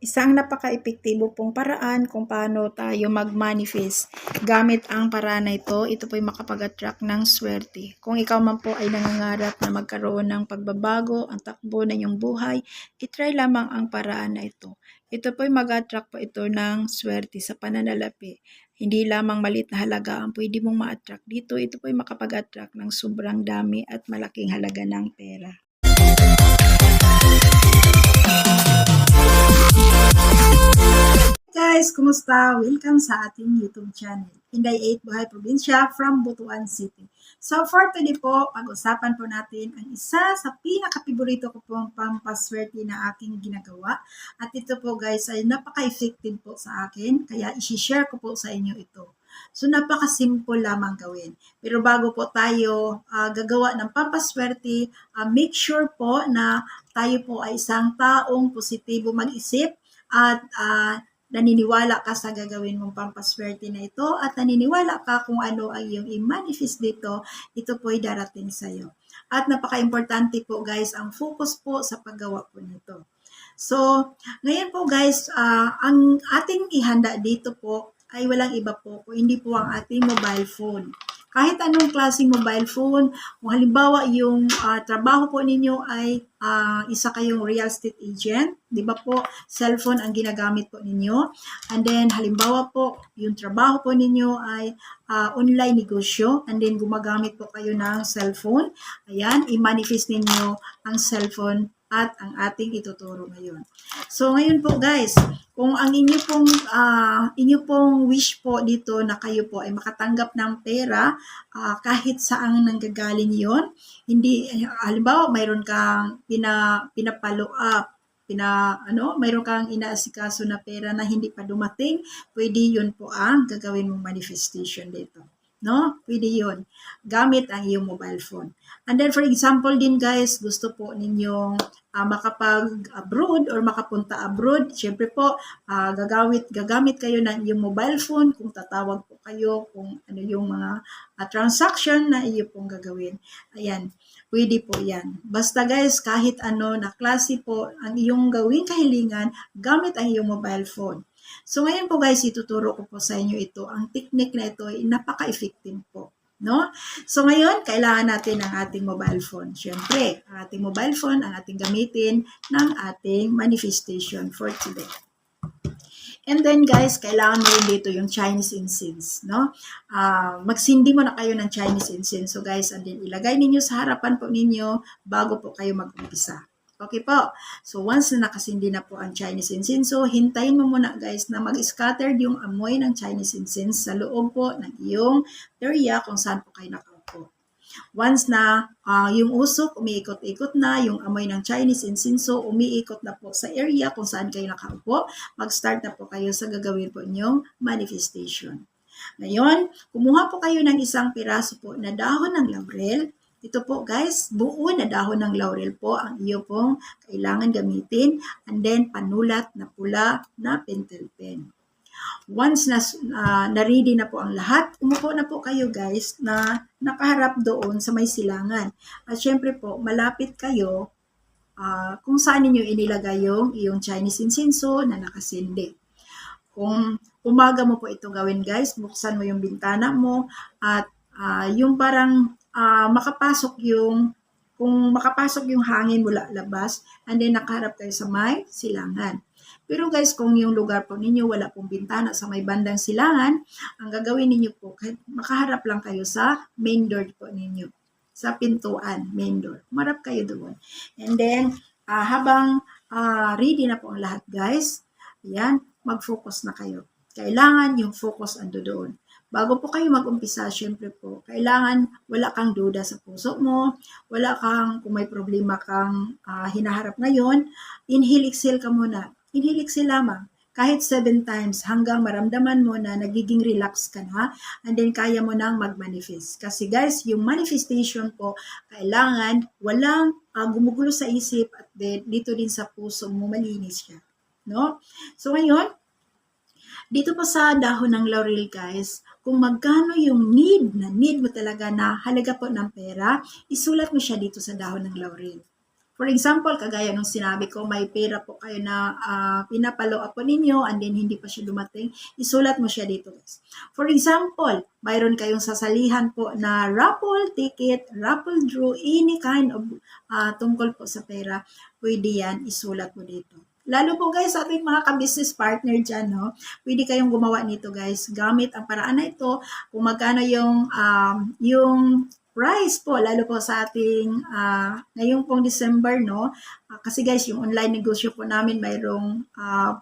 Isang napaka-epektibo pong paraan kung paano tayo mag-manifest gamit ang paraan na ito. Ito po ay makapag-attract ng swerte. Kung ikaw man po ay nangangarap na magkaroon ng pagbabago, ang takbo na iyong buhay, itry lamang ang paraan na ito. Ito po ay mag-attract po ito ng swerte sa pananalapi. Hindi lamang maliit na halaga ang pwede mong ma-attract dito. Ito po ay makapag-attract ng sobrang dami at malaking halaga ng pera. Guys, kumusta? Welcome sa ating YouTube channel, Inday 8 Buhay Probinsya from Butuan City. So for today po, pag-usapan po natin ang isa sa pinaka-paborito ko pong pampaswerte na aking ginagawa. At ito po guys ay napaka-effective po sa akin, kaya isi-share ko po sa inyo ito. So napaka-simple lamang gawin. Pero bago po tayo gagawa ng pampaswerte, make sure po na tayo po ay isang taong positibo mag-isip at naniniwala ka sa gagawin mong pampaswerte na ito at naniniwala ka kung ano ang iyong i-manifest dito, ito po ay darating sa iyo. At napaka-importante po guys, ang focus po sa paggawa po nito. So, ngayon po guys, ang ating ihanda dito po ay walang iba po, kung hindi po ang ating mobile phone. Kahit anong klaseng mobile phone, kung halimbawa yung trabaho po ninyo ay isa kayong real estate agent, di ba po, cellphone ang ginagamit po ninyo. And then halimbawa po, yung trabaho po ninyo ay online negosyo, and then gumagamit po kayo ng cellphone. Ayan, i-manifest ninyo ang cellphone at ang ating ituturo ngayon. So ngayon po guys, kung ang inyo pong wish po dito na kayo po ay makatanggap ng pera, kahit saan nanggagaling yon, hindi halimbawa mayroon kang pinapalo up, mayroon kang inaasikaso na pera na hindi pa dumating, pwede yun po ang gagawin mong manifestation dito. No? Pwede yun. Gamit ang iyong mobile phone. And then for example din guys, gusto po ninyong makapag-abroad or makapunta abroad, syempre po, gagamit kayo ng iyong mobile phone kung tatawag po kayo, kung ano yung mga transaction na iyo pong gagawin. Ayan, pwede po yan. Basta guys, kahit ano na klase po ang iyong gawing kahilingan, gamit ang iyong mobile phone. So ngayon po guys, ituturo ko po sa inyo ito. Ang technique na ito ay napaka-effective po. No? So ngayon, kailangan natin ang ating mobile phone. Siyempre, ang ating mobile phone ang ating gamitin ng ating manifestation for today. And then guys, kailangan mo rin dito yung Chinese incense, no? Magsindi mo na kayo ng Chinese incense. So guys, and then ilagay ninyo sa harapan po ninyo bago po kayo mag-umpisa. Okay po. So once na nakasindi na po ang Chinese incense, so hintayin mo muna guys na mag-scatter yung amoy ng Chinese incense sa loob po ng iyong area kung saan po kayo nakaupo. Once na yung usok umiikot-ikot na, yung amoy ng Chinese incense so umiikot na po sa area kung saan kayo nakaupo, mag-start na po kayo sa gagawin po inyong manifestation. Ngayon, kumuha po kayo ng isang piraso po na dahon ng laurel. Ito po guys, buo na dahon ng laurel po ang iyo pong kailangan gamitin, and then panulat na pula na pentel pen. Once na ready na po ang lahat, umupo na po kayo guys na nakaharap doon sa may silangan. At syempre po, malapit kayo kung saan ninyo inilagay yung iyong Chinese incense na nakasindi. Kung umaga mo po ito gawin guys, buksan mo yung bintana mo at yung parang kung makapasok yung hangin mula labas, and then nakaharap kayo sa may silangan. Pero guys, kung yung lugar po ninyo wala pong bintana sa may bandang silangan, ang gagawin ninyo po, makaharap lang kayo sa main door po ninyo. Sa pintuan, main door. Marap kayo doon. And then, habang ready na po ang lahat guys, ayan, mag-focus na kayo. Kailangan yung focus ando doon. Bago po kayo mag-umpisa, syempre po, kailangan wala kang duda sa puso mo, wala kang, kung may problema kang hinaharap ngayon, inhale, exhale ka muna. Inhale, exhale lamang. Kahit 7 times hanggang maramdaman mo na nagiging relax ka na, and then kaya mo nang mag-manifest. Kasi guys, yung manifestation po, kailangan walang gumugulo sa isip at dito din sa puso mo, malinis siya. No? So ngayon, dito po sa dahon ng laurel guys, kung magkano yung need mo talaga na halaga po ng pera, isulat mo siya dito sa dahon ng laurel. For example, kagaya nung sinabi ko, may pera po kayo na pinapalo up po ninyo and then hindi pa siya dumating, isulat mo siya dito guys. For example, mayroon kayong sasalihan po na raffle ticket, raffle draw, any kind of tungkol po sa pera, pwede yan, isulat mo dito. Lalo po guys, sa ating mga ka-business partner dyan, no? Pwede kayong gumawa nito guys, gamit ang paraan na ito, kung magkano yung price po, lalo po sa ating ngayong pong December, no? Kasi guys, yung online negosyo po namin mayroong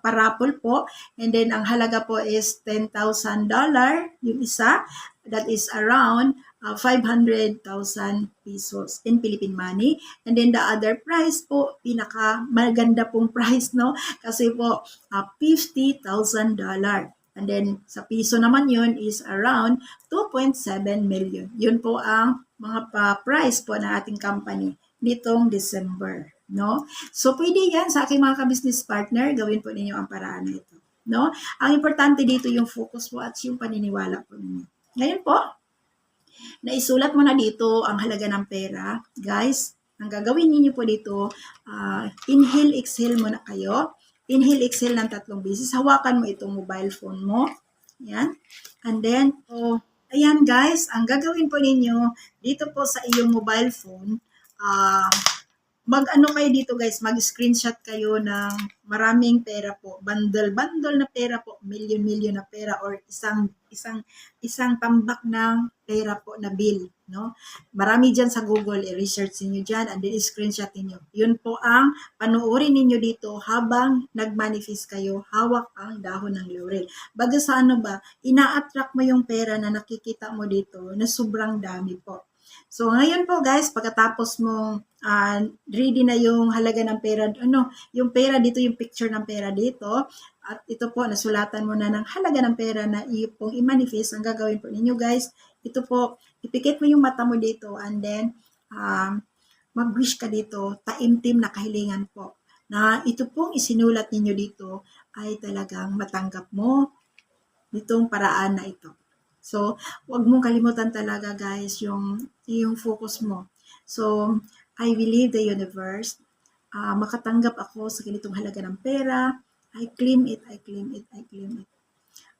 parapol po, and then ang halaga po is $10,000 yung isa, that is around 500,000 pesos in Philippine money. And then the other price po, pinaka maganda pong price, no? Kasi po, $50,000. And then, sa piso naman yun is around 2.7 million. Yun po ang mga price po ng ating company nitong December, no? So, pwede yan sa aking mga ka-business partner, gawin po ninyo ang paraan na ito, no? Ang importante dito yung focus po at yung paniniwala po ninyo. Ngayon po, naisulat mo na dito ang halaga ng pera. Guys, ang gagawin niyo po dito, inhale, exhale muna kayo. Inhale, exhale ng 3 beses. Hawakan mo itong mobile phone mo. Yan. And then, ayan guys, ang gagawin po ninyo, dito po sa iyong mobile phone, mag-ano kayo dito guys, mag-screenshot kayo ng maraming pera po, bundle na pera po, million na pera, or isang tambak ng pera po na bill, no? Marami dyan sa Google, i-research niyo dyan, and then i-screenshot niyo. Yun po ang panuorin ninyo dito habang nag-manifest kayo, hawak ang dahon ng laurel. Baga sa ano ba, ina-attract mo yung pera na nakikita mo dito na sobrang dami po. So, ngayon po guys, pagkatapos mo ready na yung halaga ng pera, yung pera dito, yung picture ng pera dito, at ito po, nasulatan mo na ng halaga ng pera na pong i-manifest, ang gagawin po ninyo guys, ito po, ipikit mo yung mata mo dito, and then, mag-wish ka dito, taimtim na kahilingan po, na ito pong isinulat ninyo dito, ay talagang matanggap mo itong paraan na ito. So, wag mong kalimutan talaga guys yung focus mo. So, I believe the universe, makatanggap ako sa ganitong halaga ng pera. I claim it, I claim it, I claim it.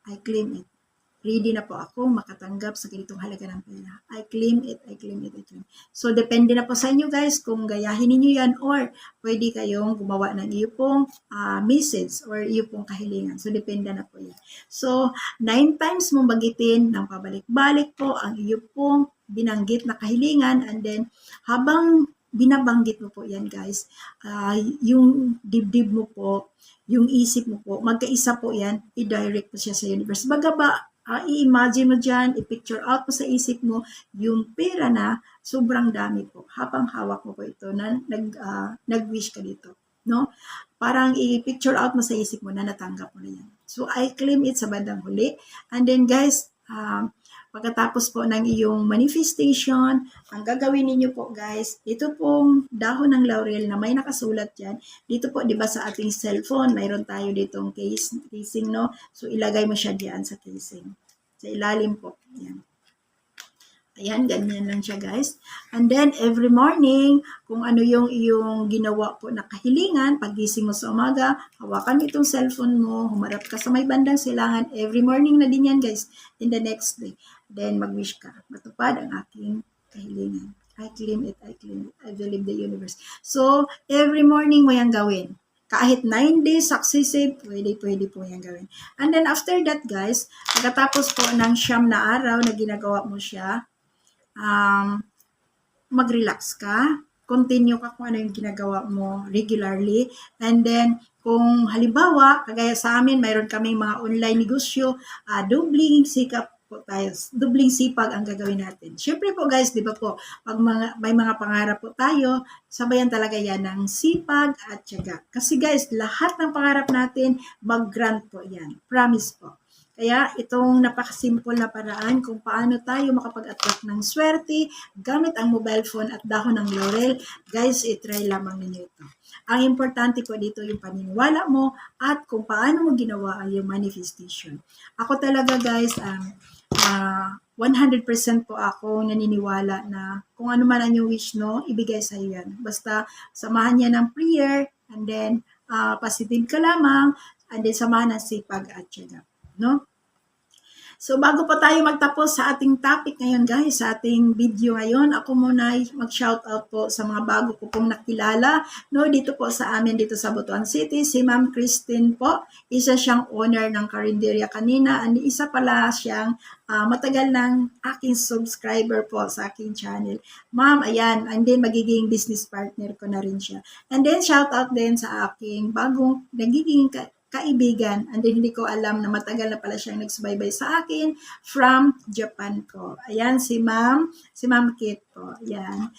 I claim it. Ready na po ako makatanggap sa ganitong halaga ng pera. I claim it, I claim it, I claim it. So, depende na po sa inyo guys kung gayahin ninyo yan or pwede kayong gumawa ng iyo pong message or iyo pong kahilingan. So, depende na po yan. So, 9 times mong bagitin ng pabalik-balik po ang iyo pong binanggit na kahilingan, and then habang binabanggit mo po yan guys, yung dibdib mo po, yung isip mo po, magkaisa po yan, i-direct po siya sa universe. Baga ba, i-imagine mo dyan, i-picture out po sa isip mo yung pera na sobrang dami po. Habang hawak mo po ito na nag-wish ka dito, no? Parang i-picture out mo sa isip mo na natanggap mo na yan. So, I claim it sa bandang huli. And then guys, pagkatapos po ng iyong manifestation, ang gagawin ninyo po guys, ito pong dahon ng laurel na may nakasulat dyan. Dito po, di ba sa ating cellphone, mayroon tayo ditong casing, no? So, ilagay mo siya diyan sa casing. Sa ilalim po. Yan. Ayan, ganyan lang siya guys. And then, every morning, kung ano yung iyong ginawa po na kahilingan, pagising mo sa umaga, hawakan mo itong cellphone mo, humarap ka sa may bandang silangan, every morning na din yan guys, in the next day. Then, mag-wish ka, matupad ang aking kahilingan. I claim it, I claim it, I believe the universe. So, every morning mo yan gawin. Kahit 9 days successive, pwede po yan gawin. And then, after that guys, pagkatapos po ng 9 na araw na ginagawa mo siya, mag-relax ka, continue ka kung ano yung ginagawa mo regularly, and then kung halimbawa, kagaya sa amin, mayroon kaming mga online negosyo, doubling sikap po tayo, doubling sipag ang gagawin natin. Siyempre po guys, di ba po, pag may mga pangarap po tayo, sabayan talaga yan ng sipag at tiyaga. Kasi guys, lahat ng pangarap natin, mag-grant po yan. Promise po. Kaya itong napakasimple na paraan kung paano tayo makapag-attract ng swerte gamit ang mobile phone at dahon ng laurel, guys, itry lamang ninyo ito. Ang importante po dito yung paniniwala mo at kung paano mo ginawa ang yung manifestation. Ako talaga guys, 100% po ako naniniwala na kung ano man ang yung wish no, ibigay sa iyo yan. Basta samahan niya ng prayer and then positive ka lamang and then samahan ng sipag at tiyaga. No? So bago pa tayo magtapos sa ating topic ngayon guys, sa ating video ngayon, ako muna ay mag-shoutout po sa mga bago ko pong nakilala, no, dito po sa amin dito sa Butuan City, si Ma'am Christine po, isa siyang owner ng karinderya kanina, and isa pala siyang matagal ng aking subscriber po sa aking channel. Ma'am, ayan, and then magiging business partner ko na rin siya. And then shoutout din sa aking bagong nagiging kaibigan, and then hindi ko alam na matagal na pala siyang nagsubaybay sa akin from Japan ko. Ayan, si Ma'am Kit po. Ayan.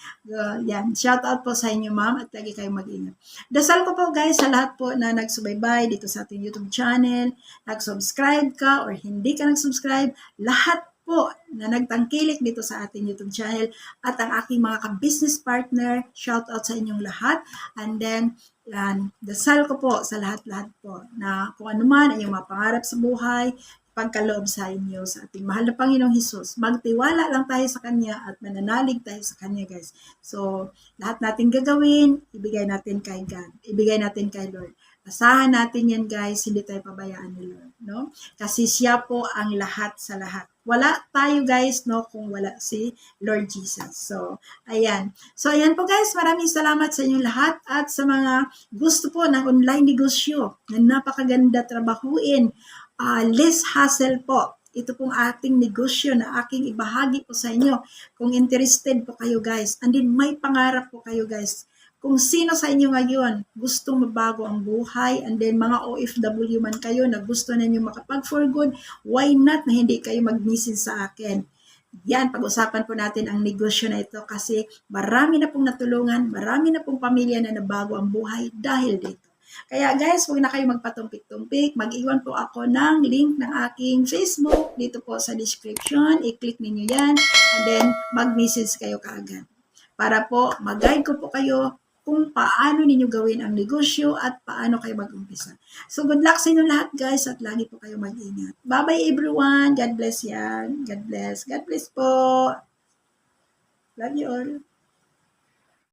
Yan. Shout out po sa inyo, Ma'am, at lagi kayong mag-ingat. Dasal ko po guys sa lahat po na nagsubaybay dito sa ating YouTube channel, nag-subscribe ka or hindi ka nag-subscribe, lahat po na nagtangkilik dito sa ating YouTube channel at ang aking mga ka-business partner, shout out sa inyong lahat. And then, yan, dasal ko po sa lahat-lahat po na kung ano man ang iyong mga pangarap sa buhay, pagkaloob sa inyo sa ating mahal na Panginoong Hesus. Magtiwala lang tayo sa Kanya at mananalig tayo sa Kanya guys. So, lahat natin gagawin, ibigay natin kay God, ibigay natin kay Lord. Asahan natin yan guys, hindi tayo pabayaan ni Lord, no? Kasi siya po ang lahat sa lahat. Wala tayo guys, no, kung wala si Lord Jesus. So, ayan. So, ayan po guys, maraming salamat sa inyong lahat at sa mga gusto po ng online negosyo na napakaganda trabahuin. Less hassle po. Ito pong ating negosyo na aking ibahagi po sa inyo. Kung interested po kayo guys, and then may pangarap po kayo guys. Kung sino sa inyo ngayon gustong mabago ang buhay and then mga OFW man kayo na gusto ninyo makapag for good, why not na hindi kayo mag-message sa akin? Yan, pag-usapan po natin ang negosyo na ito kasi marami na pong natulungan, marami na pong pamilya na nabago ang buhay dahil dito. Kaya guys, huwag na kayo magpatumpik-tumpik. Mag-iwan po ako ng link ng aking Facebook dito po sa description. I-click ninyo yan and then mag-message kayo kaagad. Para po mag-guide ko po kayo kung paano ninyo gawin ang negosyo at paano kayo mag-umpisa. So good luck sa inyo lahat guys at lagi po kayo mag-ingat. Bye-bye everyone. God bless yan. God bless. God bless po. Love you all.